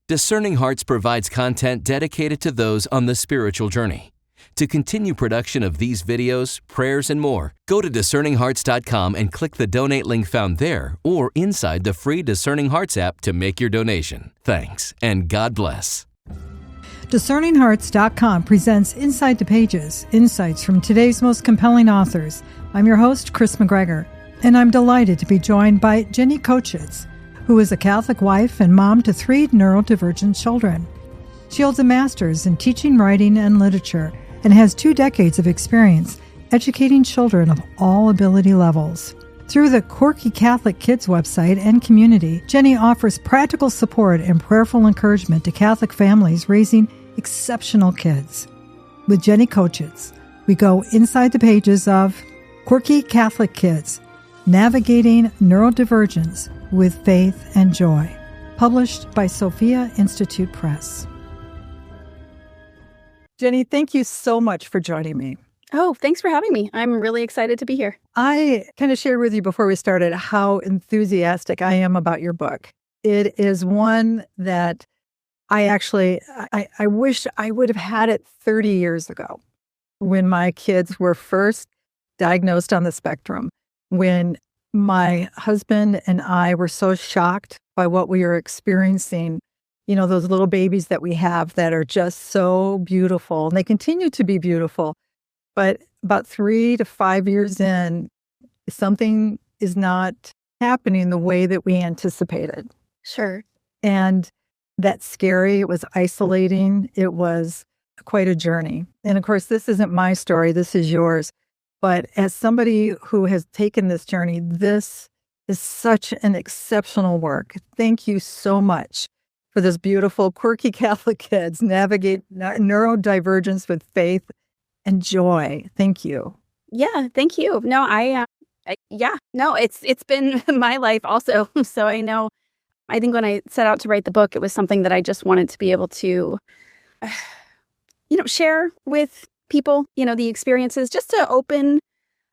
Discerning Hearts provides content dedicated to those on the spiritual journey. To continue production of these videos, prayers, and more, go to discerninghearts.com and click the donate link found there or inside the free Discerning Hearts app to make your donation. Thanks, and God bless. DiscerningHearts.com presents Inside the Pages, insights from today's most compelling authors. I'm your host, Kris McGregor, and I'm delighted to be joined by Ginny Kochis, who is a Catholic wife and mom to 3 neurodivergent children. She holds a master's in teaching, writing, and literature, and has 2 decades of experience educating children of all ability levels. Through the Quirky Catholic Kids website and community, Ginny offers practical support and prayerful encouragement to Catholic families raising exceptional kids. With Ginny Kochis, we go inside the pages of Quirky Catholic Kids, Navigating Neurodivergence with Faith and Joy, published by Sophia Institute Press. Ginny, thank you so much for joining me. Oh, thanks for having me. I'm really excited to be here. I kind of shared with you before we started how enthusiastic I am about your book. It is one that I wish I would have had it 30 years ago when my kids were first diagnosed on the spectrum, when my husband and I were so shocked by what we were experiencing. You know, those little babies that we have that are just so beautiful, and they continue to be beautiful. But about 3 to 5 years in, something is not happening the way that we anticipated. Sure. And that's scary. It was isolating. It was quite a journey. And of course, this isn't my story. This is yours. But as somebody who has taken this journey, this is such an exceptional work. Thank you so much for this beautiful Quirky Catholic Kids, Navigate Neurodivergence with Faith and Joy. Thank you. Yeah, thank you. No, it's been my life also. So I know, I think when I set out to write the book, it was something that I just wanted to be able to, share with people, the experiences, just to open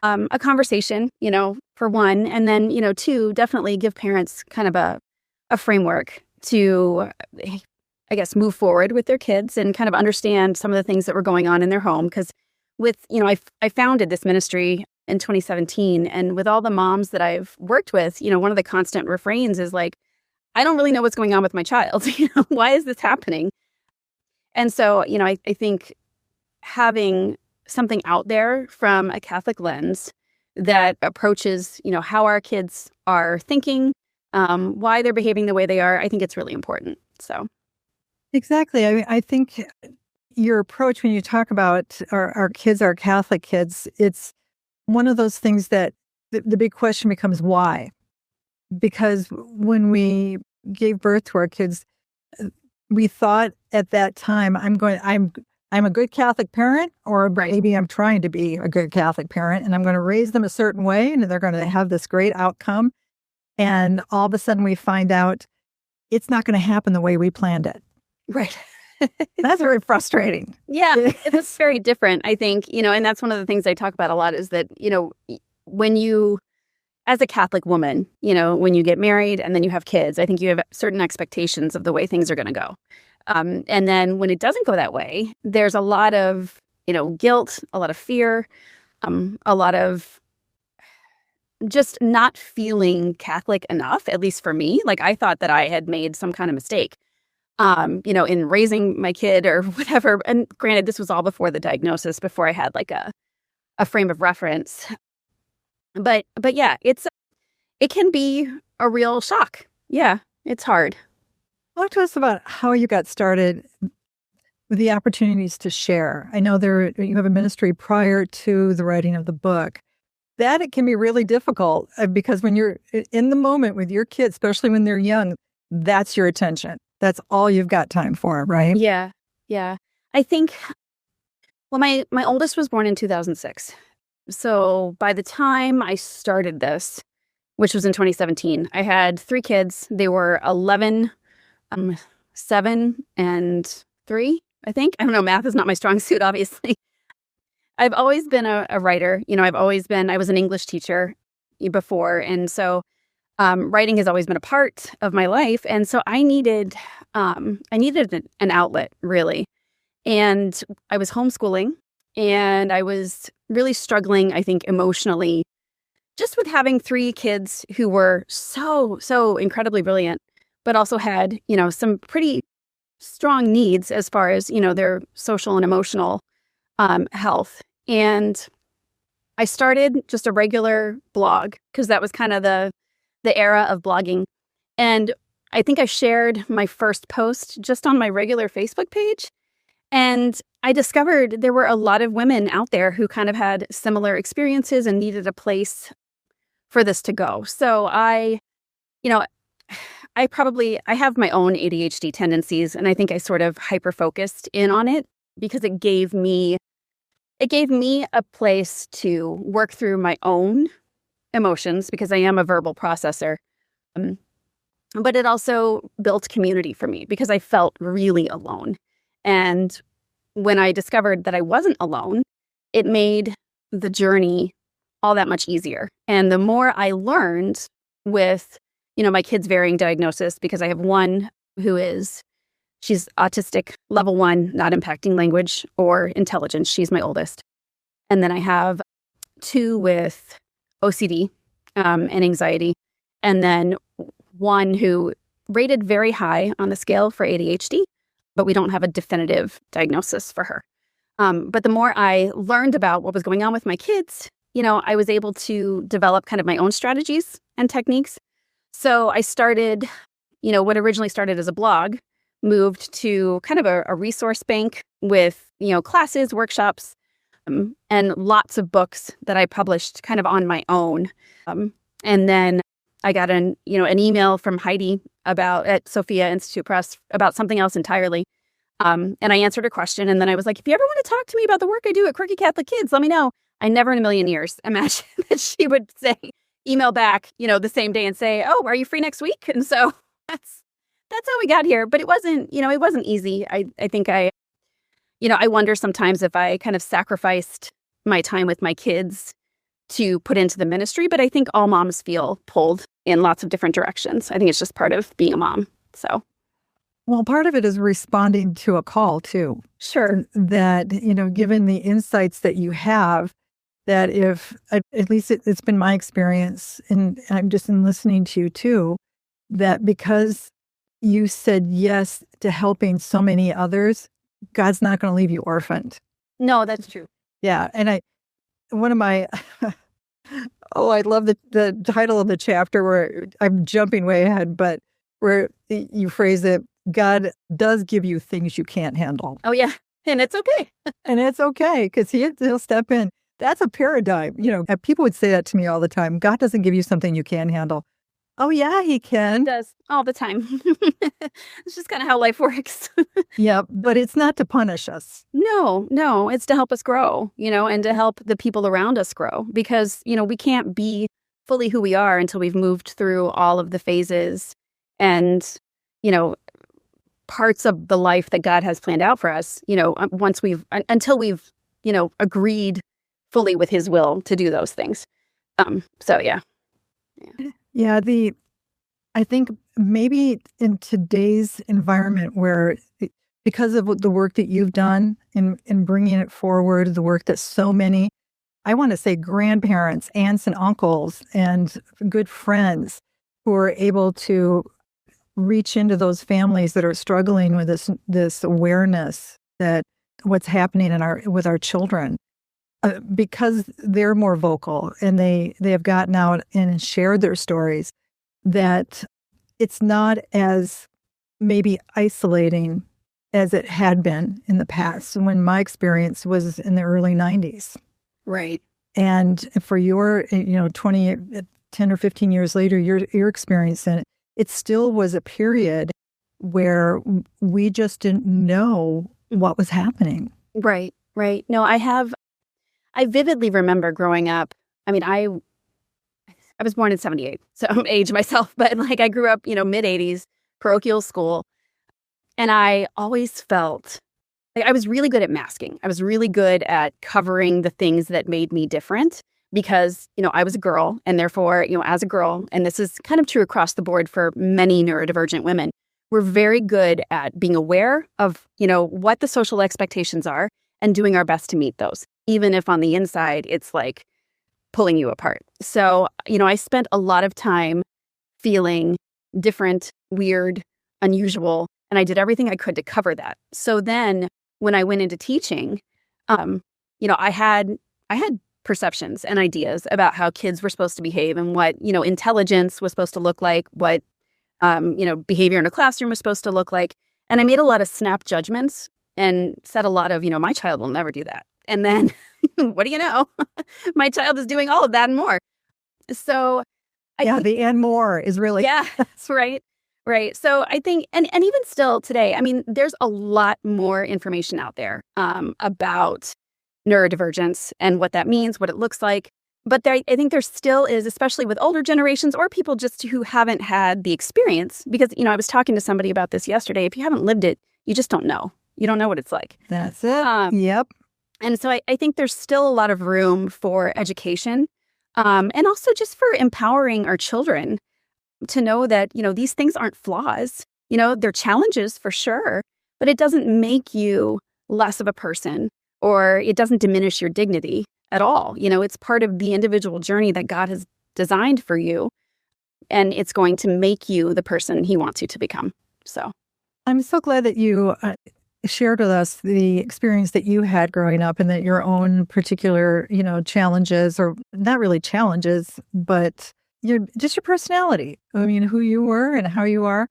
a conversation, for one, and then, 2, definitely give parents kind of a framework to, I guess, move forward with their kids and kind of understand some of the things that were going on in their home. Because I founded this ministry in 2017, and with all the moms that I've worked with, one of the constant refrains is like, I don't really know what's going on with my child. Why is this happening? And so, I think having something out there from a Catholic lens that approaches, how our kids are thinking, why they're behaving the way they are, I think it's really important. So, exactly. I think your approach when you talk about our kids, our Catholic kids, it's one of those things that the big question becomes why. Because when we gave birth to our kids, we thought at that time, I'm a good Catholic parent, or maybe I'm trying to be a good Catholic parent, and I'm going to raise them a certain way, and they're going to have this great outcome. And all of a sudden we find out it's not going to happen the way we planned it. Right. That's very frustrating. Yeah, it's very different, I think, and that's one of the things I talk about a lot is that, when you, as a Catholic woman, when you get married and then you have kids, I think you have certain expectations of the way things are going to go. And then when it doesn't go that way, there's a lot of, guilt, a lot of fear, a lot of just not feeling Catholic enough, at least for me. Like I thought that I had made some kind of mistake, in raising my kid or whatever. And granted, this was all before the diagnosis, before I had like a frame of reference. But yeah, it can be a real shock. Yeah, it's hard. Talk to us about how you got started with the opportunities to share. I know you have a ministry prior to the writing of the book. That it can be really difficult because when you're in the moment with your kids, especially when they're young, that's your attention. That's all you've got time for, right? Yeah. I think, well, my oldest was born in 2006. So by the time I started this, which was in 2017, I had 3 kids. They were 11, 7, and 3, I think. I don't know, math is not my strong suit, obviously. I've always been a writer. I was an English teacher before. And so Writing has always been a part of my life. And so I needed an outlet, really. And I was homeschooling, and I was really struggling, I think, emotionally, just with having 3 kids who were so incredibly brilliant, but also had, some pretty strong needs as far as, their social and emotional health. And I started just a regular blog because that was kind of the era of blogging. And I think I shared my first post just on my regular Facebook page. And I discovered there were a lot of women out there who kind of had similar experiences and needed a place for this to go. So I have my own ADHD tendencies, and I think I sort of hyper-focused in on it because it gave me a place to work through my own emotions because I am a verbal processor. But it also built community for me because I felt really alone. And when I discovered that I wasn't alone, it made the journey all that much easier. And the more I learned with, my kids' varying diagnosis, because I have one she's autistic, level 1, not impacting language or intelligence. She's my oldest. And then I have 2 with OCD and anxiety. And then one who rated very high on the scale for ADHD, but we don't have a definitive diagnosis for her. But the more I learned about what was going on with my kids, I was able to develop kind of my own strategies and techniques. So I started, what originally started as a blog, moved to kind of a resource bank with, classes, workshops, and lots of books that I published kind of on my own. And then I got an email from Heidi at Sophia Institute Press about something else entirely. And I answered a question. And then I was like, if you ever want to talk to me about the work I do at Quirky Catholic Kids, let me know. I never in a million years imagined that she would email back, the same day and say, oh, are you free next week? And so that's how we got here. But it wasn't easy. I think I wonder sometimes if I kind of sacrificed my time with my kids to put into the ministry. But I think all moms feel pulled in lots of different directions. I think it's just part of being a mom. So. Well, part of it is responding to a call, too. Sure. That, given the insights that you have, that at least it's been my experience, and I'm just in listening to you, too, that because you said yes to helping so many others, God's not going to leave you orphaned. No, that's true. Yeah. And one of my, I love the title of the chapter where I'm jumping way ahead, but where you phrase it, God does give you things you can't handle. Oh, yeah. And it's okay. And it's okay because he'll step in. That's a paradigm. People would say that to me all the time. God doesn't give you something you can't handle. Oh, yeah, he can. He does all the time. It's just kind of how life works. Yeah, but it's not to punish us. No, it's to help us grow, and to help the people around us grow because, we can't be fully who we are until we've moved through all of the phases and, parts of the life that God has planned out for us, until we've, agreed fully with his will to do those things. So, yeah. Yeah, I think maybe in today's environment where, because of the work that you've done in bringing it forward, the work that so many, I want to say grandparents, aunts and uncles, and good friends who are able to reach into those families that are struggling with this awareness that what's happening with our children. Because they're more vocal and they have gotten out and shared their stories, that it's not as maybe isolating as it had been in the past when my experience was in the early 90s. Right. And for your, 10 or 15 years later, your experience in it, it still was a period where we just didn't know what was happening. Right. No, I vividly remember growing up. I mean, I was born in 78, so I'm age myself, but I grew up, mid-80s, parochial school. And I always felt like I was really good at masking. I was really good at covering the things that made me different. because, I was a girl, and therefore, as a girl, and this is kind of true across the board for many neurodivergent women, we're very good at being aware of, what the social expectations are and doing our best to meet those, even if on the inside it's like pulling you apart. So, I spent a lot of time feeling different, weird, unusual, and I did everything I could to cover that. So then when I went into teaching, I had perceptions and ideas about how kids were supposed to behave and what, intelligence was supposed to look like, what, behavior in a classroom was supposed to look like. And I made a lot of snap judgments and said a lot of, my child will never do that. And then, what do you know? My child is doing all of that and more. So the and more is really. Yeah, that's right. Right. So I think, and even still today, there's a lot more information out there about neurodivergence and what that means, what it looks like. But I think there still is, especially with older generations or people just who haven't had the experience, because, I was talking to somebody about this yesterday. If you haven't lived it, you just don't know. You don't know what it's like. That's it. Yep. And so I think there's still a lot of room for education and also just for empowering our children to know that, these things aren't flaws. They're challenges for sure, but it doesn't make you less of a person or it doesn't diminish your dignity at all. It's part of the individual journey that God has designed for you, and it's going to make you the person He wants you to become. So I'm so glad that you shared with us the experience that you had growing up and that your own particular, challenges, or not really challenges, but just your personality. Who you were and how you are.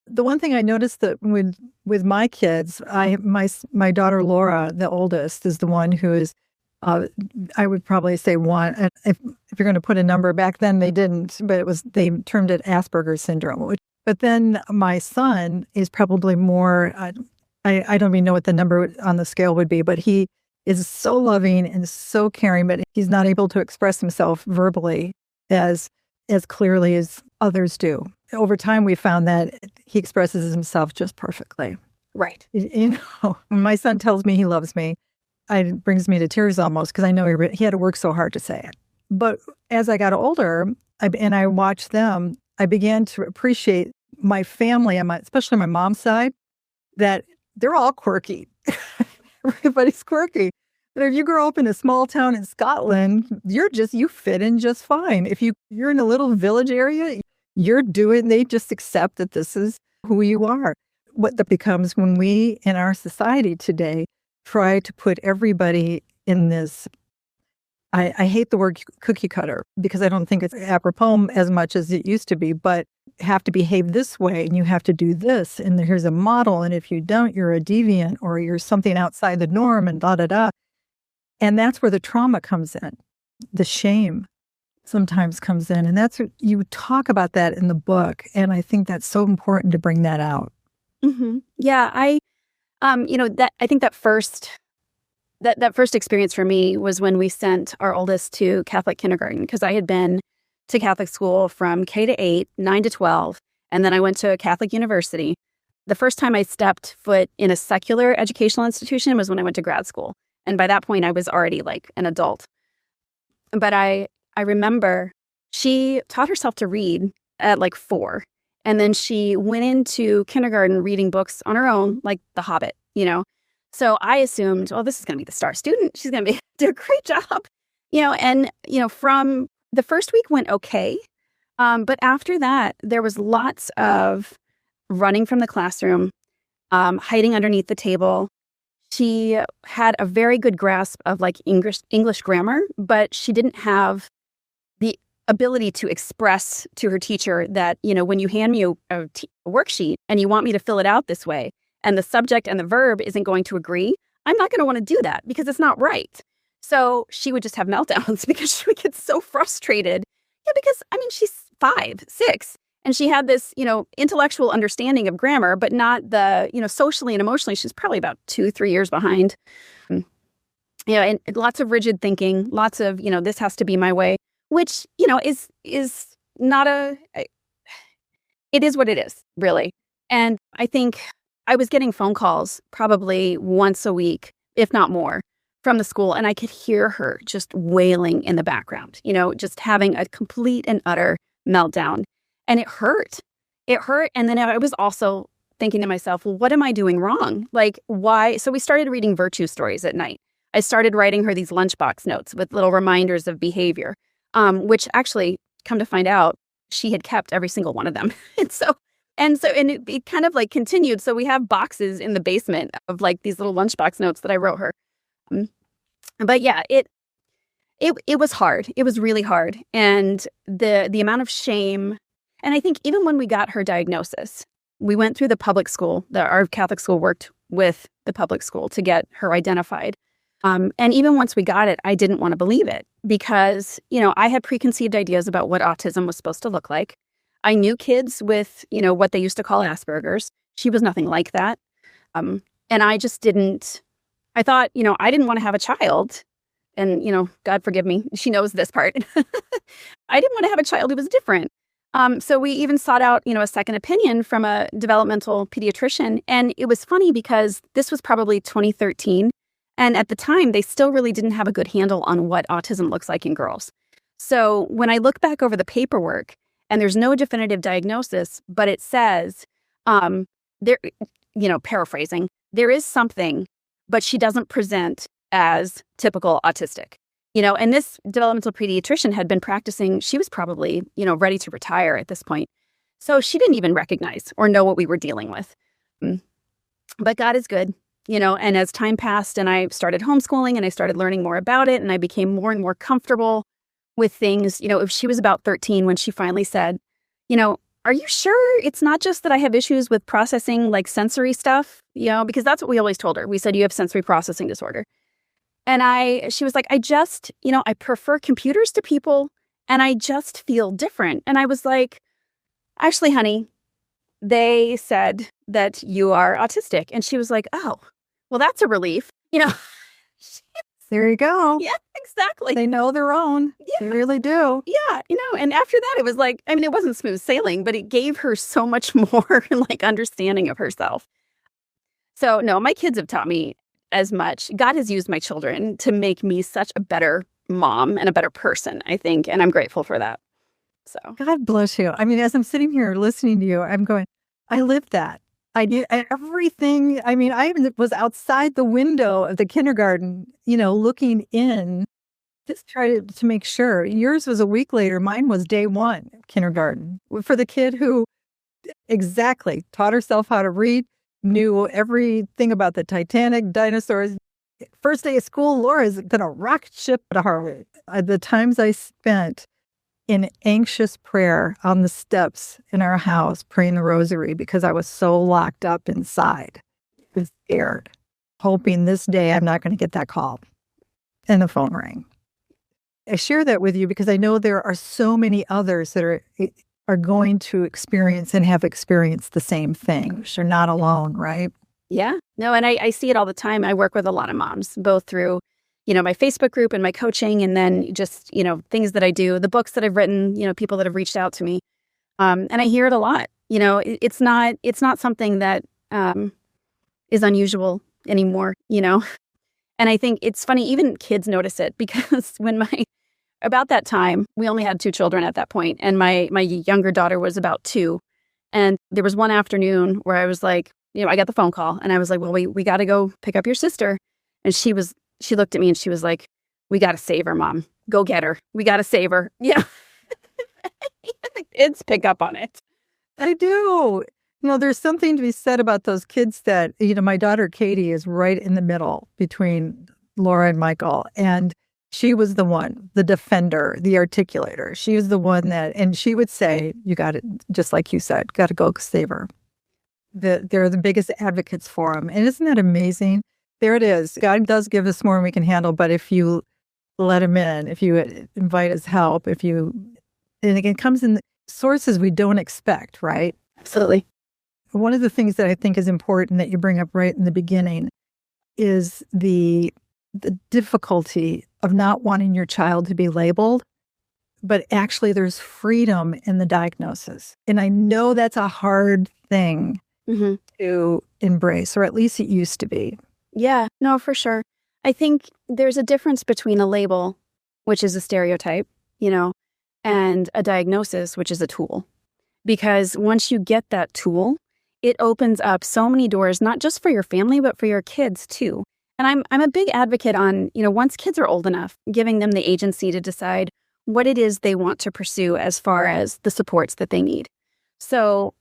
The one thing I noticed that with my kids, my daughter Laura, the oldest, is the one who is, I would probably say one. If you're going to put a number, back then they didn't, but they termed it Asperger's syndrome. But then my son is probably more. I don't even know what the number on the scale would be, but he is so loving and so caring, but he's not able to express himself verbally as clearly as others do. Over time, we found that he expresses himself just perfectly. Right. When my son tells me he loves me, it brings me to tears almost, because I know he had to work so hard to say it. But as I got older and I watched them, I began to appreciate my family, especially my mom's side, that they're all quirky. Everybody's quirky. But if you grow up in a small town in Scotland, you fit in just fine. If you're in a little village area, they just accept that this is who you are. What that becomes when we, in our society today, try to put everybody in this, I hate the word cookie cutter, because I don't think it's apropos as much as it used to be, but have to behave this way and you have to do this, and here's a model, and if you don't, you're a deviant or you're something outside the norm, and da-da-da. And that's where the trauma comes in. The shame sometimes comes in. And that's what you talk about that in the book. And I think that's so important to bring that out. Mm-hmm. Yeah, I think that first experience for me was when we sent our oldest to Catholic kindergarten, because I had been to Catholic school from K to 8, 9 to 12, and then I went to a Catholic university. The first time I stepped foot in a secular educational institution was when I went to grad school. And by that point, I was already like an adult. But I remember she taught herself to read at like 4. And then she went into kindergarten reading books on her own, like The Hobbit, So I assumed, this is going to be the star student. She's going to do a great job, and, from the first week went okay. But after that, there was lots of running from the classroom, hiding underneath the table. She had a very good grasp of like English grammar, but she didn't have the ability to express to her teacher that, when you hand me a worksheet and you want me to fill it out this way, and the subject and the verb isn't going to agree, I'm not going to want to do that because it's not right. So she would just have meltdowns because she would get so frustrated. Yeah, because, she's 5, 6. And she had this, intellectual understanding of grammar, but not the, socially and emotionally, she's probably about 2-3 years behind. And lots of rigid thinking, lots of, this has to be my way, which, is not it is what it is, really. And I think I was getting phone calls probably once a week, if not more, from the school, and I could hear her just wailing in the background, just having a complete and utter meltdown. And it hurt. It hurt. And then I was also thinking to myself, well, what am I doing wrong? Like, why? So we started reading virtue stories at night. I started writing her these lunchbox notes with little reminders of behavior, which actually, come to find out, she had kept every single one of them. And it kind of like continued. So we have boxes in the basement of like these little lunchbox notes that I wrote her. But yeah, it was hard. It was really hard. And the amount of shame. And I think even when we got her diagnosis, we went through the public school. Our Catholic school worked with the public school to get her identified. And even once we got it, I didn't want to believe it because, I had preconceived ideas about what autism was supposed to look like. I knew kids with, what they used to call Asperger's. She was nothing like that. And I just didn't, I thought, I didn't want to have a child. And, God forgive me, she knows this part. I didn't want to have a child who was different. So we even sought out, a second opinion from a developmental pediatrician. And it was funny because this was probably 2013. And at the time, they still really didn't have a good handle on what autism looks like in girls. So when I look back over the paperwork, and there's no definitive diagnosis, but it says, paraphrasing, there is something, but she doesn't present as typical autistic. And this developmental pediatrician had been practicing, she was probably, ready to retire at this point. So she didn't even recognize or know what we were dealing with. But God is good, and as time passed and I started homeschooling and I started learning more about it and I became more and more comfortable with things, if she was about 13 when she finally said, are you sure it's not just that I have issues with processing like sensory stuff? Because that's what we always told her. We said, you have sensory processing disorder. And she was like, I prefer computers to people and I just feel different. And I was like, actually, honey, they said that you are autistic. And she was like, oh, well, that's a relief. There you go. Yeah, exactly. They know their own. Yeah. They really do. Yeah, and after that, it was like, it wasn't smooth sailing, but it gave her so much more understanding of herself. So no, my kids have taught me as much. God has used my children to make me such a better mom and a better person, I think, and I'm grateful for that. So God bless you. As I'm sitting here listening to you, I'm going, I lived that. I did everything. I was outside the window of the kindergarten, looking in, just trying to make sure. Yours was a week later. Mine was day one of kindergarten for the kid who exactly taught herself how to read, knew everything about the Titanic, dinosaurs. First day of school, Laura's going to rocket ship to Harvard. The times I spent in anxious prayer on the steps in our house, praying the rosary because I was so locked up inside. I was scared, hoping this day I'm not going to get that call. And the phone rang. I share that with you because I know there are so many others that are going to experience and have experienced the same thing. You're not alone, right? Yeah. No, and I see it all the time. I work with a lot of moms, both through my Facebook group and my coaching, and then just, things that I do, the books that I've written, people that have reached out to me. And I hear it a lot. It's not something that is unusual anymore, And I think it's funny, even kids notice it because about that time, we only had 2 children at that point, and my younger daughter was about 2. And there was one afternoon where I was like, I got the phone call and I was like, well, we got to go pick up your sister. And she looked at me and she was like, we got to save her, Mom. Go get her. We got to save her. Yeah. The kids pick up on it. I do. There's something to be said about those kids that, my daughter Katie is right in the middle between Laura and Michael. And she was the one, the defender, the articulator. She was the one and she would say, you got it, just like you said, got to go save her. They're the biggest advocates for them. And isn't that amazing? There it is. God does give us more than we can handle, but if you let him in, if you invite his help, and it comes in sources we don't expect, right? Absolutely. One of the things that I think is important that you bring up right in the beginning is the difficulty of not wanting your child to be labeled, but actually there's freedom in the diagnosis. And I know that's a hard thing to embrace, or at least it used to be. Yeah, no, for sure. I think there's a difference between a label, which is a stereotype, and a diagnosis, which is a tool. Because once you get that tool, it opens up so many doors, not just for your family, but for your kids too. And I'm a big advocate on, once kids are old enough, giving them the agency to decide what it is they want to pursue as far as the supports that they need. So,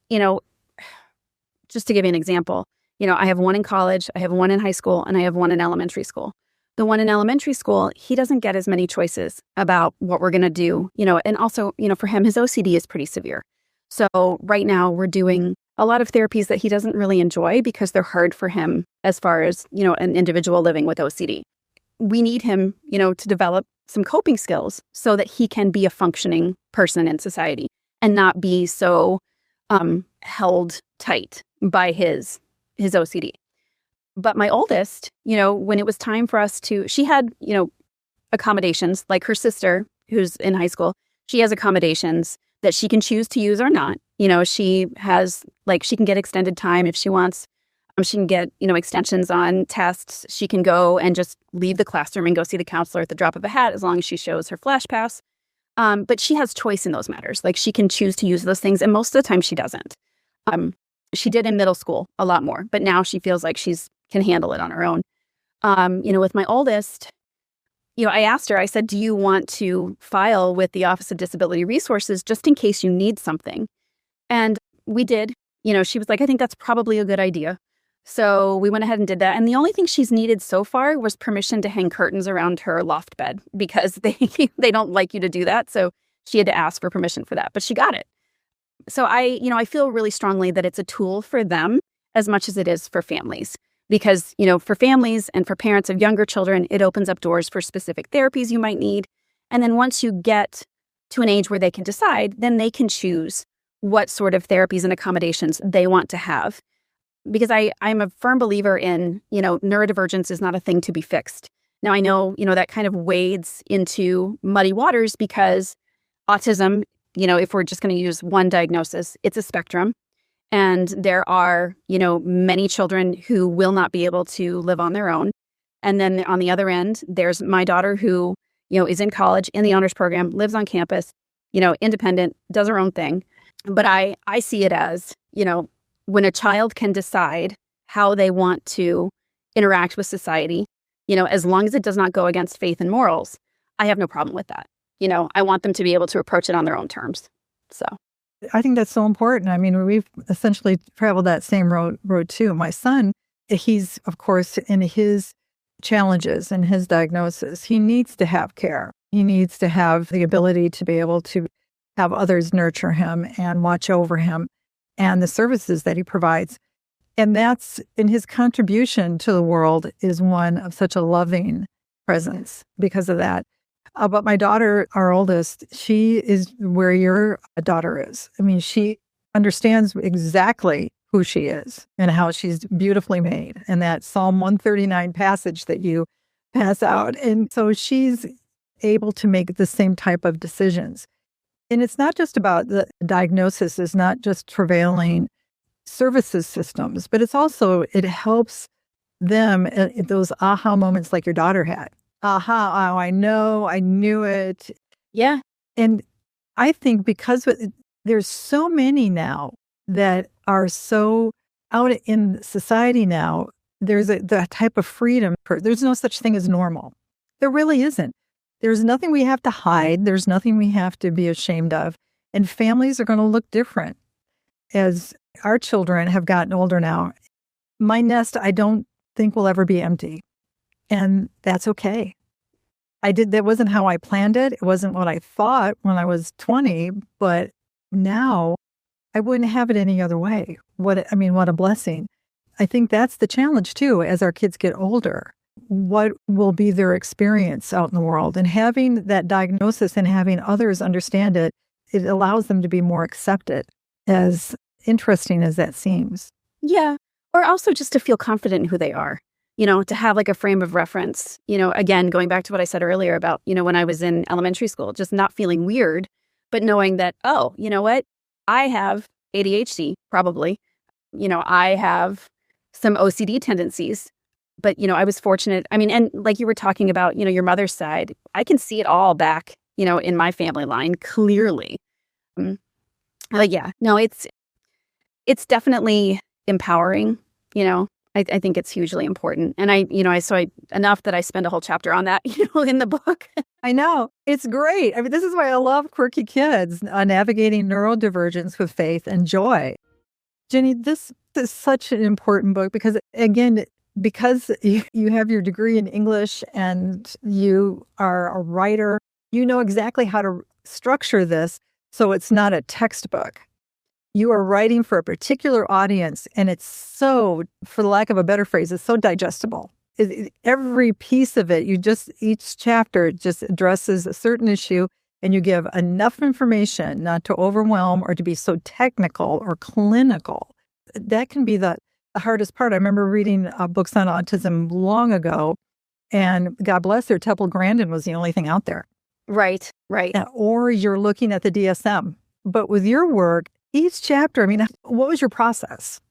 just to give you an example, I have one in college, I have one in high school, and I have one in elementary school. The one in elementary school, he doesn't get as many choices about what we're going to do, and also, for him, his OCD is pretty severe. So right now we're doing a lot of therapies that he doesn't really enjoy because they're hard for him as far as, an individual living with OCD. We need him, to develop some coping skills so that he can be a functioning person in society and not be so held tight by his OCD. But my oldest, when it was time for us she had, accommodations, like her sister, who's in high school, she has accommodations that she can choose to use or not. She has, she can get extended time if she wants. She can get, extensions on tests. She can go and just leave the classroom and go see the counselor at the drop of a hat as long as she shows her flash pass. But she has choice in those matters. She can choose to use those things, and most of the time she doesn't. She did in middle school a lot more, but now she feels like can handle it on her own. With my oldest, I asked her, I said, do you want to file with the Office of Disability Resources just in case you need something? And we did. She was like, I think that's probably a good idea. So we went ahead and did that. And the only thing she's needed so far was permission to hang curtains around her loft bed because they don't like you to do that. So she had to ask for permission for that, but she got it. So I feel really strongly that it's a tool for them as much as it is for families. Because, for families and for parents of younger children, it opens up doors for specific therapies you might need. And then once you get to an age where they can decide, then they can choose what sort of therapies and accommodations they want to have. Because I'm a firm believer in, neurodivergence is not a thing to be fixed. Now, I know, that kind of wades into muddy waters because autism, if we're just going to use one diagnosis, it's a spectrum. And there are, many children who will not be able to live on their own. And then on the other end, there's my daughter who, is in college, in the honors program, lives on campus, independent, does her own thing. But I see it as, when a child can decide how they want to interact with society, as long as it does not go against faith and morals, I have no problem with that. I want them to be able to approach it on their own terms. So I think that's so important. I mean, we've essentially traveled that same road too. My son, he's, of course, in his challenges and his diagnosis, he needs to have care. He needs to have the ability to be able to have others nurture him and watch over him and the services that he provides. And that's, in his contribution to the world, is one of such a loving presence because of that. But my daughter, our oldest, she is where your daughter is. I mean, she understands exactly who she is and how she's beautifully made. And that Psalm 139 passage that you pass out. And so she's able to make the same type of decisions. And it's not just about the diagnosis, is not just travailing services systems, but it's also, it helps them at those aha moments like your daughter had. Aha, oh, I knew it. Yeah. And I think because there's so many now that are so out in society now, there's the type of freedom. There's no such thing as normal. There really isn't. There's nothing we have to hide. There's nothing we have to be ashamed of. And families are going to look different as our children have gotten older now. My nest, I don't think will ever be empty. And that's okay. That wasn't how I planned it. It wasn't what I thought when I was 20, but now I wouldn't have it any other way. What a blessing. I think that's the challenge too, as our kids get older. What will be their experience out in the world? And having that diagnosis and having others understand it, it allows them to be more accepted, as interesting as that seems. Yeah. Or also just to feel confident in who they are. To have like a frame of reference, again, going back to what I said earlier about, when I was in elementary school, just not feeling weird, but knowing that, oh, you know what? I have ADHD, probably. I have some OCD tendencies. But, I was fortunate. I mean, and like you were talking about, your mother's side, I can see it all back, in my family line clearly. Yeah, no, it's definitely empowering, I think it's hugely important. And enough that I spend a whole chapter on that, in the book. I know. It's great. I mean, this is why I love Quirky Kids, navigating neurodivergence with faith and joy. Ginny, this is such an important book because, again, because you have your degree in English and you are a writer, you know exactly how to structure this so it's not a textbook. You are writing for a particular audience, and it's so, for the lack of a better phrase, it's so digestible. Every piece of it, each chapter just addresses a certain issue, and you give enough information not to overwhelm or to be so technical or clinical. That can be the hardest part. I remember reading books on autism long ago, and God bless her, 𝗕𝗏𝗄 was the only thing out there. Right. Or you're looking at the DSM. But with your work, each chapter, I mean, what was your process?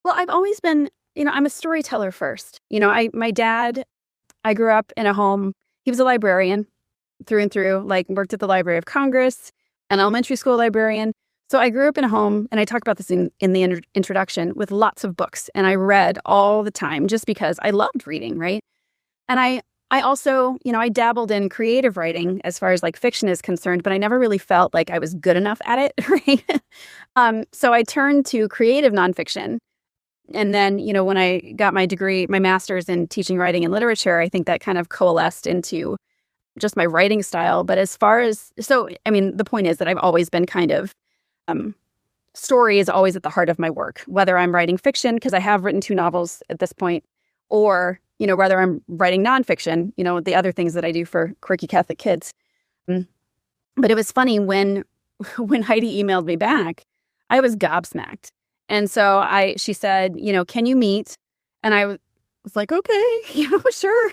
Well, I've always been, I'm a storyteller first. My dad, I grew up in a home, he was a librarian through and through, like worked at the Library of Congress, an elementary school librarian. So I grew up in a home, and I talk about this in the introduction, with lots of books. And I read all the time just because I loved reading, right? And I also, I dabbled in creative writing as far as like fiction is concerned, but I never really felt like I was good enough at it, right? So I turned to creative nonfiction. And then, when I got my degree, my master's in teaching writing and literature, I think that kind of coalesced into just my writing style. But the point is that I've always been kind of, story is always at the heart of my work, whether I'm writing fiction, because I have written 2 novels at this point, or whether I'm writing nonfiction, the other things that I do for Quirky Catholic Kids. But it was funny when Heidi emailed me back, I was gobsmacked. And so she said, can you meet? And I was like, okay, sure.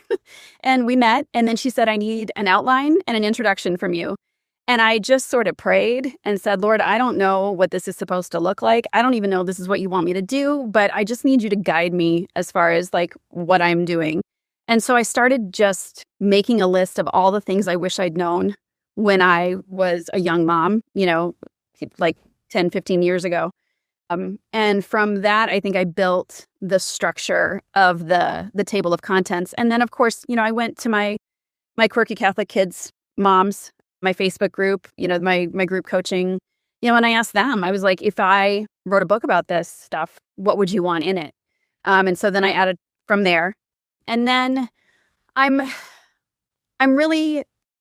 And we met. And then she said, I need an outline and an introduction from you. And I just sort of prayed and said, Lord, I don't know what this is supposed to look like. I don't even know this is what you want me to do, but I just need you to guide me as far as like what I'm doing. And so I started just making a list of all the things I wish I'd known when I was a young mom, like 10, 15 years ago. And from that, I think I built the structure of the table of contents. And then, of course, I went to my Quirky Catholic Kids moms, my Facebook group, my group coaching, and I asked them, I was like, if I wrote a book about this stuff, what would you want in it? And so then I added from there. And then I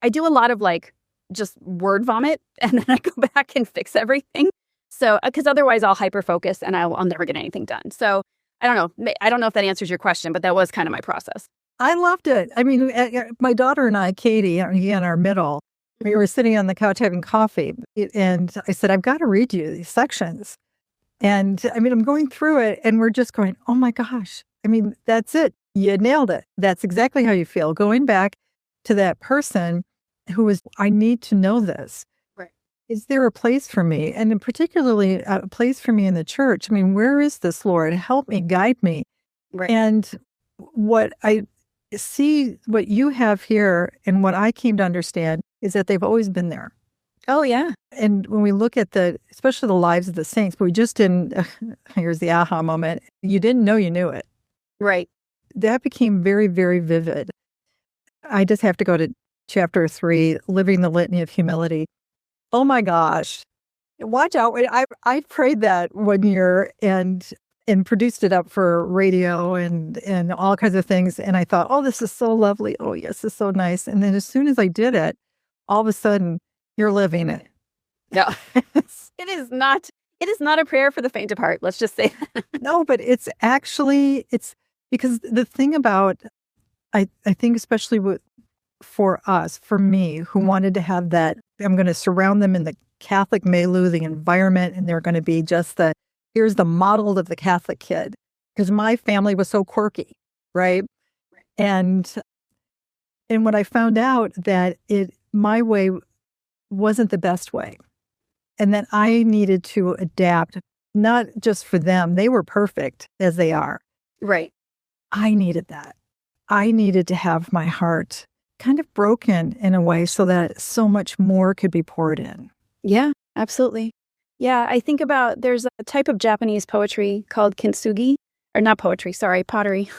do a lot of like just word vomit, and then I go back and fix everything. So, because otherwise I'll hyper focus and I'll never get anything done. So I don't know. I don't know if that answers your question, but that was kind of my process. I loved it. I mean, my daughter and I, Katie, in our middle, we were sitting on the couch having coffee, and I said, I've got to read you these sections. And I mean, I'm going through it, and we're just going, oh my gosh. I mean, that's it. You nailed it. That's exactly how you feel. Going back to that person who was, I need to know this. Right. Is there a place for me? And particularly a place for me in the church. I mean, where is this, Lord? Help me, guide me. Right. And what I see, what you have here, and what I came to understand is that they've always been there. Oh, yeah. And when we look at especially the lives of the saints, but we just didn't, here's the aha moment, you didn't know you knew it. Right. That became very, very vivid. I just have to go to chapter 3, Living the Litany of Humility. Oh my gosh. Watch out. I prayed that one year and produced it up for radio and all kinds of things. And I thought, oh, this is so lovely. Oh, yes, this is so nice. And then as soon as I did it, all of a sudden, you're living it. No, it is not a prayer for the faint of heart. Let's just say that. No, but it's because the thing about, I think especially for us, for me, who wanted to have that, I'm going to surround them in the Catholic milieu, the environment, and they're going to be just here's the model of the Catholic kid. Because my family was so quirky, right? And when I found out that my way wasn't the best way, and that I needed to adapt, not just for them, they were perfect as they are. Right. I needed that. I needed to have my heart kind of broken in a way so that so much more could be poured in. Yeah, absolutely. Yeah, I think about there's a type of Japanese poetry called kintsugi, or not poetry, sorry, pottery.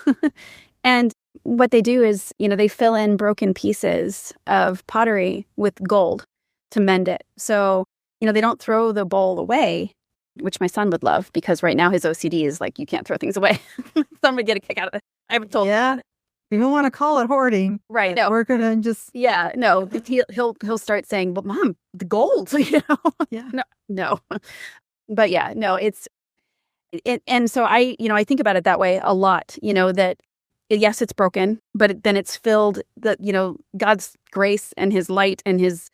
And what they do is, they fill in broken pieces of pottery with gold to mend it. So, they don't throw the bowl away, which my son would love because right now his OCD is like, you can't throw things away. Some would get a kick out of it. I haven't told him. You don't want to call it hoarding. Right. No. We're going to just... Yeah, no. He'll start saying, but Mom, the gold, Yeah. No. But yeah, no, and so I think about it that way a lot, that yes, it's broken, but then it's filled God's grace and his light and his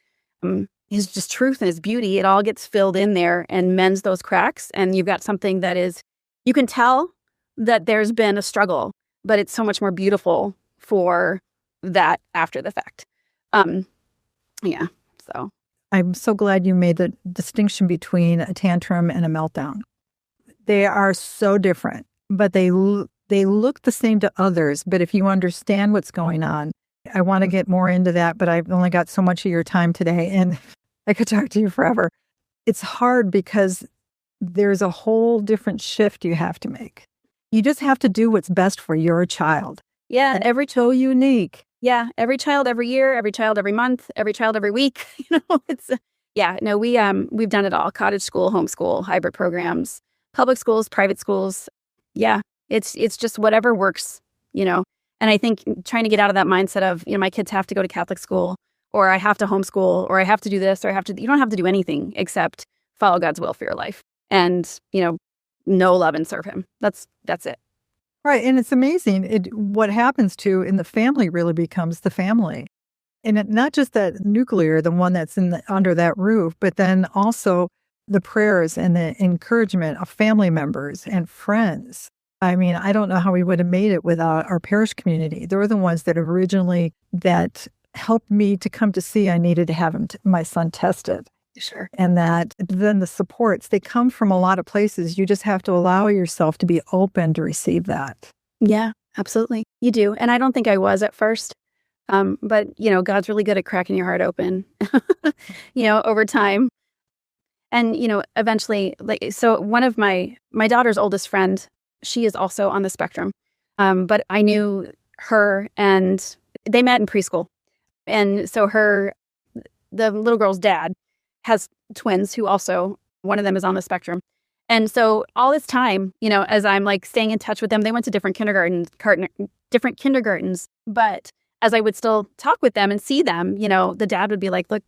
just truth and his beauty. It all gets filled in there and mends those cracks. And you've got something that is, you can tell that there's been a struggle, but it's so much more beautiful for that after the fact. Yeah. So I'm so glad you made the distinction between a tantrum and a meltdown. They are so different, but they look the same to others. But if you understand what's going on, I want to get more into that, but I've only got so much of your time today, and I could talk to you forever. It's hard because there's a whole different shift you have to make. You just have to do what's best for your child. Yeah. And every child unique. Yeah. Every child every year, every child every month, every child every week. We've done it all. Cottage school, homeschool, hybrid programs, public schools, private schools. Yeah. It's just whatever works, And I think trying to get out of that mindset of, my kids have to go to Catholic school, or I have to homeschool, or I have to do this, or you don't have to do anything except follow God's will for your life and, know, love, and serve him. That's it. Right. And it's amazing. What happens in the family really becomes the family. And not just that nuclear, the one that's under that roof, but then also the prayers and the encouragement of family members and friends. I mean, I don't know how we would have made it without our parish community. They were the ones that originally that helped me to come to see I needed to have my son tested. Sure. And that then the supports, they come from a lot of places. You just have to allow yourself to be open to receive that. Yeah, absolutely. You do. And I don't think I was at first. But, God's really good at cracking your heart open, over time. And, eventually, so one of my daughter's oldest friend, she is also on the spectrum. But I knew her and they met in preschool. And so the little girl's dad has twins who also, one of them is on the spectrum. And so all this time, as I'm staying in touch with them, they went to different kindergartens. But as I would still talk with them and see them, the dad would be like, look,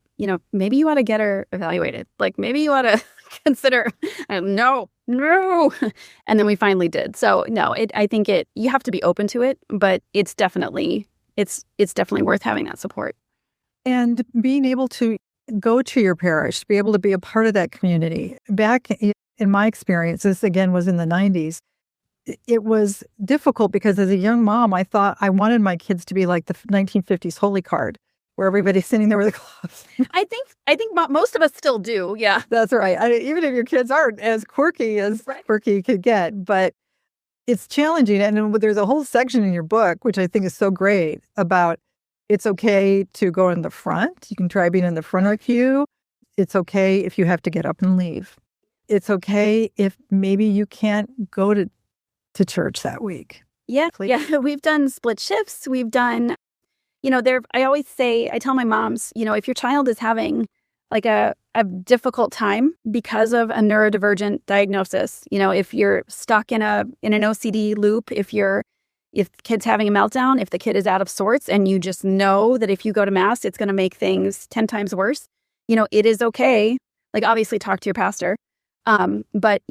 maybe you ought to get her evaluated. Maybe you ought to consider, no. And then we finally did. So no, I think you have to be open to it, but it's definitely worth having that support. And being able to go to your parish, be able to be a part of that community. Back in my experience, this again was in the 90s, it was difficult because as a young mom, I thought I wanted my kids to be like the 1950s Holy Card, where everybody's sitting there with a gloves. I think most of us still do. Yeah, that's right. Even if your kids aren't as quirky as quirky could get, but it's challenging. And there's a whole section in your book, which I think is so great, about it's okay to go in the front. You can try being in the front of the queue. It's okay if you have to get up and leave. It's okay if maybe you can't go to church that week. Yeah. Please. Yeah. We've done split shifts. We've done, I always say, I tell my moms, if your child is having a difficult time because of a neurodivergent diagnosis, if you're stuck in an OCD loop, if the kid's having a meltdown, if the kid is out of sorts and you just know that if you go to mass, it's going to make things 10 times worse, it is okay. Obviously talk to your pastor. But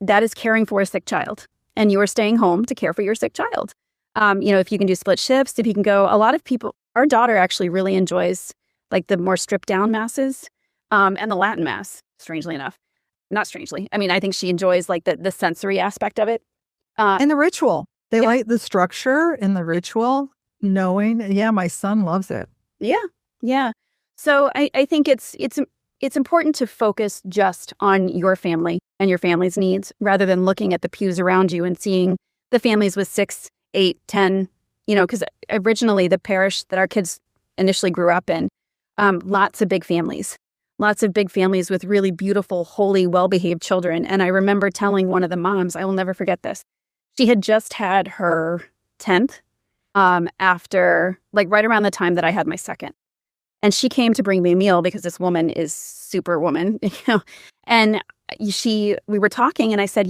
that is caring for a sick child and you are staying home to care for your sick child. If you can do split shifts, if you can go, a lot of people, our daughter actually really enjoys the more stripped down masses, and the Latin mass, strangely enough. Not strangely. I mean, I think she enjoys the sensory aspect of it. And the ritual. They like the structure and the ritual, knowing, my son loves it. Yeah. Yeah. So I think it's important to focus just on your family and your family's needs rather than looking at the pews around you and seeing the families with 6, 8, 10, because originally the parish that our kids initially grew up in, lots of big families with really beautiful, holy, well-behaved children. And I remember telling one of the moms, I will never forget this. She had just had her 10th after, like right around the time that I had my second. And she came to bring me a meal because this woman is super woman, And we were talking and I said,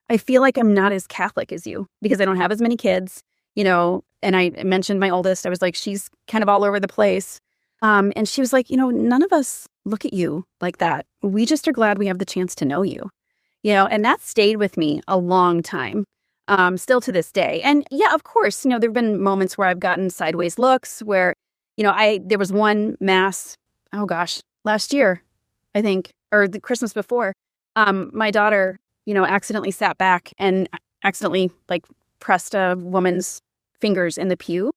I feel like I'm not as Catholic as you because I don't have as many kids, and I mentioned my oldest. I was like, she's kind of all over the place. And she was like, none of us look at you like that. We just are glad we have the chance to know you, and that stayed with me a long time, still to this day. And yeah, of course, there have been moments where I've gotten sideways looks where, there was one mass, last year, I think, or the Christmas before, my daughter, accidentally sat back and accidentally pressed a woman's fingers in the pew.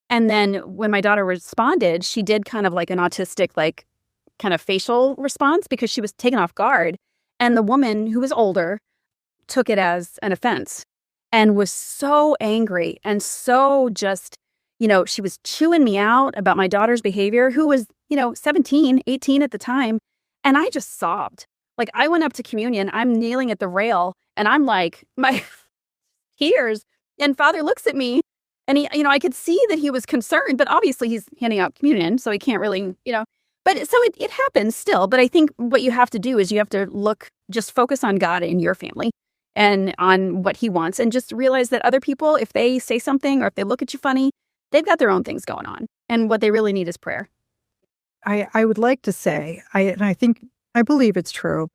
And then when my daughter responded, she did kind of like an autistic, kind of facial response because she was taken off guard. And the woman who was older took it as an offense and was so angry and so just, she was chewing me out about my daughter's behavior, who was, 17, 18 at the time. And I just sobbed. I went up to communion, I'm kneeling at the rail and I'm like, my tears. And Father looks at me and he, I could see that he was concerned, but obviously he's handing out communion, so he can't really, but so it happens still. But I think what you have to do is you have to just focus on God and your family and on what he wants and just realize that other people, if they say something or if they look at you funny, they've got their own things going on. And what they really need is prayer. I would like to say, I believe it's true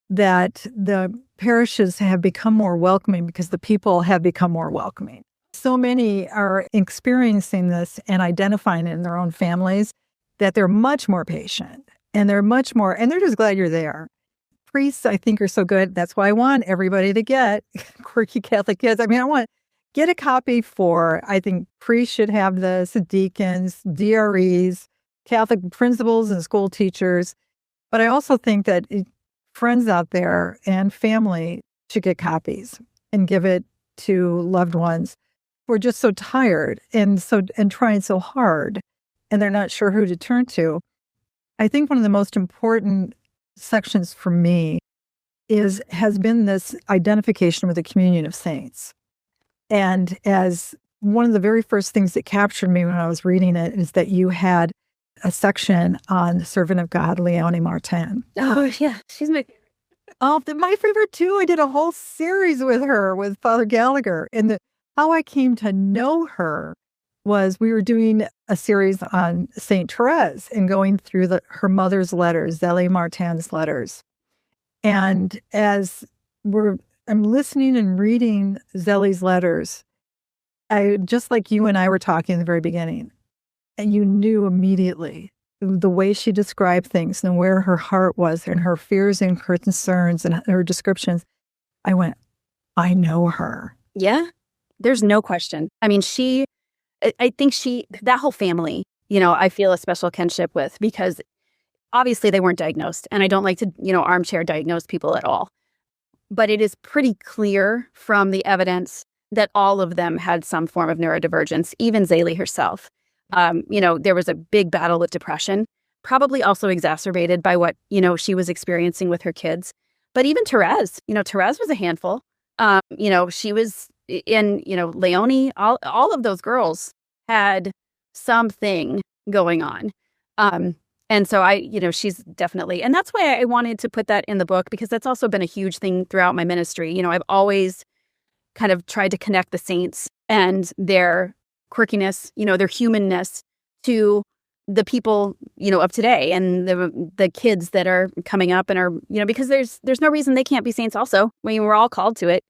that the parishes have become more welcoming because the people have become more welcoming. So many are experiencing this and identifying it in their own families that they're much more patient and they're just glad you're there. Priests, I think, are so good. That's why I want everybody to get Quirky Catholic Kids. I want to get a copy I think priests should have this, deacons, DREs, Catholic principals and school teachers. But I also think that friends out there and family should get copies and give it to loved ones who are just so tired and trying so hard and they're not sure who to turn to. I think one of the most important sections for me has been this identification with the communion of saints. And as one of the very first things that captured me when I was reading it is that you had a section on the servant of God, Léonie Martin. Oh, yeah. She's my favorite. Oh, my favorite too. I did a whole series with her, with Father Gallagher. And how I came to know her was we were doing a series on Saint Therese and going through her mother's letters, Zélie Martin's letters. And as I'm listening and reading Zélie's letters, just like you and I were talking in the very beginning, and you knew immediately the way she described things and where her heart was and her fears and her concerns and her descriptions. I went, I know her. Yeah, there's no question. I think that whole family, I feel a special kinship with because obviously they weren't diagnosed. And I don't like to, armchair diagnose people at all. But it is pretty clear from the evidence that all of them had some form of neurodivergence, even Zélie herself. There was a big battle with depression, probably also exacerbated by what, she was experiencing with her kids. But even Therese, Therese was a handful. She was in, Léonie, all of those girls had something going on. And so she's definitely, and that's why I wanted to put that in the book, because that's also been a huge thing throughout my ministry. I've always kind of tried to connect the saints and their quirkiness, their humanness to the people, of today and the kids that are coming up and are, because there's no reason they can't be saints also. We're all called to it.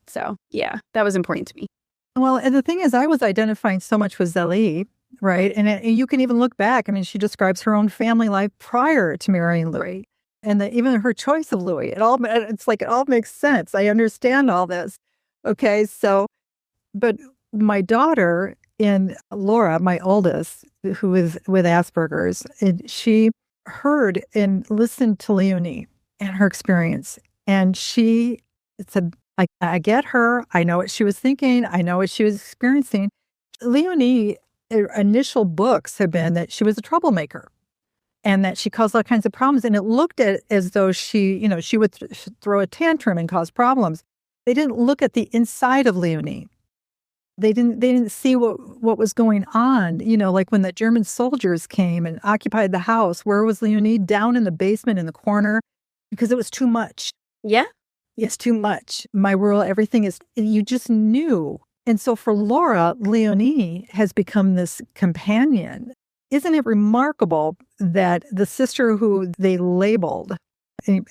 So yeah, that was important to me. Well, and the thing is, I was identifying so much with Zélie, right? And you can even look back. She describes her own family life prior to marrying Louis, and even her choice of Louis. It all makes sense. I understand all this. Okay, so, but my daughter and Laura, my oldest, who is with Asperger's, she heard and listened to Léonie and her experience, and she said, I get her. I know what she was thinking. I know what she was experiencing. Leonie, her initial books have been that she was a troublemaker and that she caused all kinds of problems. And it looked at as though she would throw a tantrum and cause problems. They didn't look at the inside of Leonie. They didn't see what was going on. Like when the German soldiers came and occupied the house, where was Leonie? Down in the basement in the corner because it was too much. Yeah. It's too much. My world, everything is, you just knew. And so for Laura, Leonie has become this companion. Isn't it remarkable that the sister who they labeled,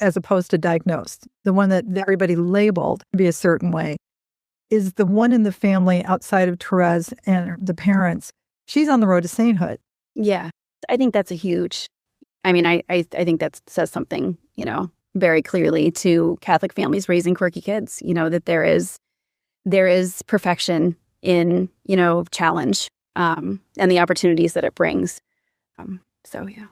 as opposed to diagnosed, the one that everybody labeled to be a certain way, is the one in the family outside of Therese and the parents. She's on the road to sainthood. Yeah. I think that's a huge, I think that says something, very clearly to Catholic families raising quirky kids, that there is perfection in, challenge and the opportunities that it brings. Yeah.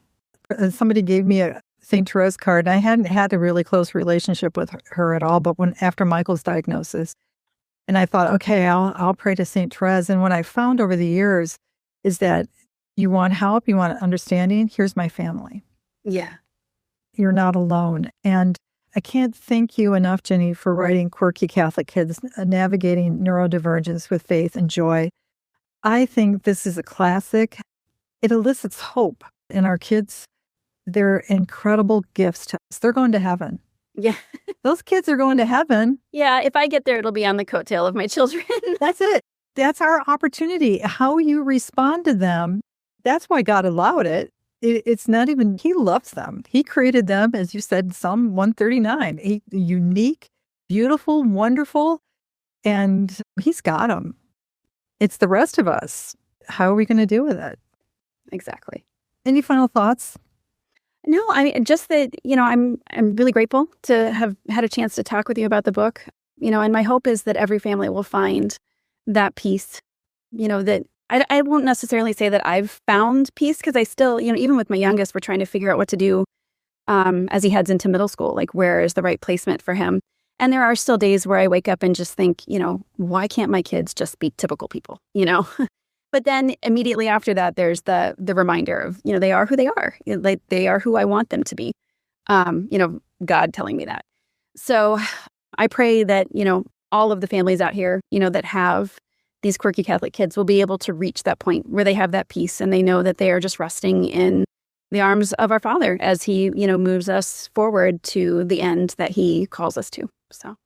Somebody gave me a St. Therese card, and I hadn't had a really close relationship with her at all, but after Michael's diagnosis, and I thought, okay, I'll pray to St. Therese. And what I found over the years is that you want help, you want understanding, here's my family. Yeah. You're not alone. And I can't thank you enough, Ginny, for writing Quirky Catholic Kids, Navigating Neurodivergence with Faith and Joy. I think this is a classic. It elicits hope in our kids. They're incredible gifts to us. They're going to heaven. Yeah. Those kids are going to heaven. Yeah, if I get there, it'll be on the coattail of my children. That's it. That's our opportunity. How you respond to them, that's why God allowed it. It's not even, he loves them. He created them, as you said, Psalm 139, unique, beautiful, wonderful, and he's got them. It's the rest of us. How are we going to deal with it? Exactly. Any final thoughts? No, just that, I'm really grateful to have had a chance to talk with you about the book, and my hope is that every family will find that peace, that I won't necessarily say that I've found peace because I still, even with my youngest, we're trying to figure out what to do as he heads into middle school, like where is the right placement for him. And there are still days where I wake up and just think, why can't my kids just be typical people, But then immediately after that, there's the reminder of, they are who they are. Like they are who I want them to be. God telling me that. So I pray that, all of the families out here, that have these quirky Catholic kids will be able to reach that point where they have that peace and they know that they are just resting in the arms of our Father as he, moves us forward to the end that he calls us to. So.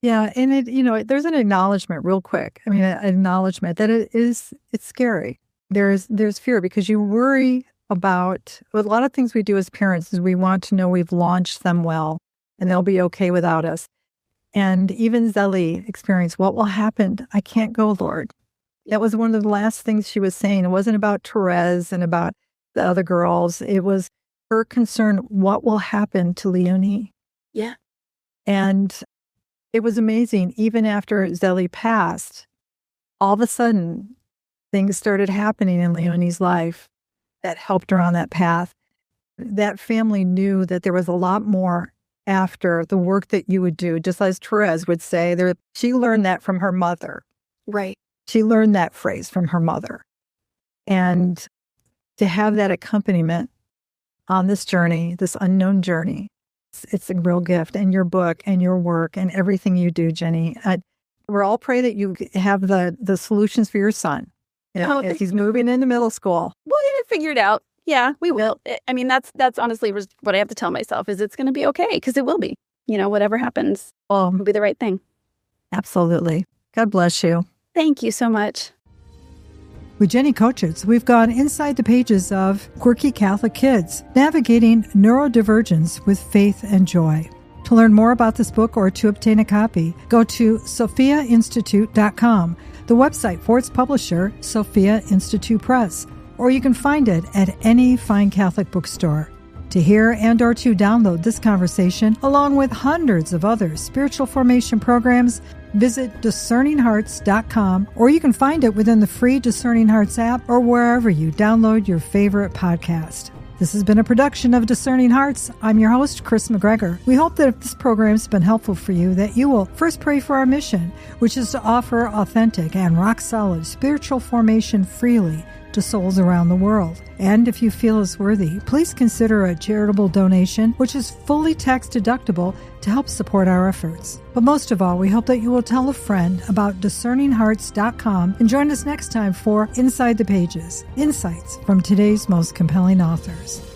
Yeah. And there's an acknowledgement real quick. An acknowledgement that it's scary. There's fear because you worry about a lot of things we do as parents is we want to know we've launched them well and they'll be okay without us. And even Zélie experienced, what will happen? I can't go, Lord. That was one of the last things she was saying. It wasn't about Therese and about the other girls. It was her concern, what will happen to Leonie? Yeah. And it was amazing. Even after Zélie passed, all of a sudden, things started happening in Leonie's life that helped her on that path. That family knew that there was a lot more after the work that you would do, just as Therese would say. She learned that from her mother. Right. She learned that phrase from her mother. And to have that accompaniment on this journey, this unknown journey, it's a real gift. And your book and your work and everything you do, Ginny. We're all pray that you have the solutions for your son as he's moving into middle school. We'll get it figured out. Yeah, we will. That's honestly what I have to tell myself is it's going to be okay because it will be. Whatever happens will be the right thing. Absolutely. God bless you. Thank you so much. With Ginny Kochis, we've gone inside the pages of Quirky Catholic Kids, Navigating Neurodivergence with Faith and Joy. To learn more about this book or to obtain a copy, go to sophiainstitute.com, the website for its publisher, Sophia Institute Press, or you can find it at any fine Catholic bookstore. To hear and or to download this conversation, along with hundreds of other spiritual formation programs, visit discerninghearts.com, or you can find it within the free Discerning Hearts app or wherever you download your favorite podcast. This has been a production of Discerning Hearts. I'm your host, Kris McGregor. We hope that if this program's been helpful for you, that you will first pray for our mission, which is to offer authentic and rock-solid spiritual formation freely to souls around the world. And if you feel us worthy, please consider a charitable donation, which is fully tax-deductible, to help support our efforts. But most of all, we hope that you will tell a friend about discerninghearts.com and join us next time for Inside the Pages, insights from today's most compelling authors.